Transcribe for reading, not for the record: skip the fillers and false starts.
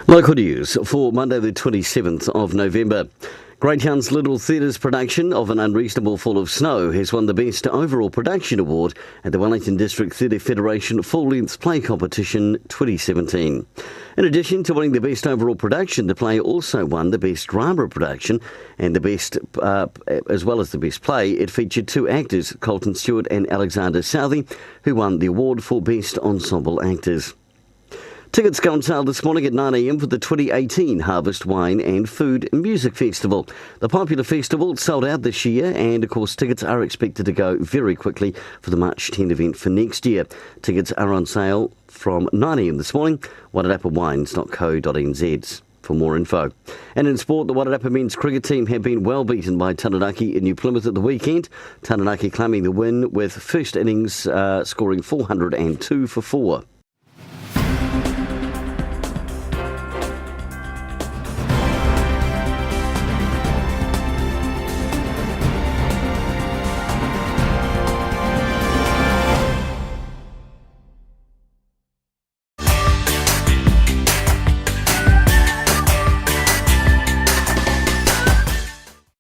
Local news for Monday the 27th of November. Greytown's Little Theatre's production of An Unreasonable Fall of Snow has won the Best Overall Production Award at the Wellington District Theatre Federation Full-Length Play Competition 2017. In addition to winning the Best Overall Production, the play also won the Best Drama Production and the Best, as well as the Best Play. It featured two actors, Colton Stewart and Alexander Southey, who won the award for Best Ensemble Actors. Tickets go on sale this morning at 9 a.m. for the 2018 Harvest Wine and Food Music Festival. The popular festival sold out this year, and of course tickets are expected to go very quickly for the March 10 event for next year. Tickets are on sale from 9 a.m. this morning. wairarapawines.co.nz for more info. And in sport, the Wairarapa men's cricket team have been well beaten by Taranaki in New Plymouth at the weekend. Taranaki claiming the win with first innings scoring 402 for 4.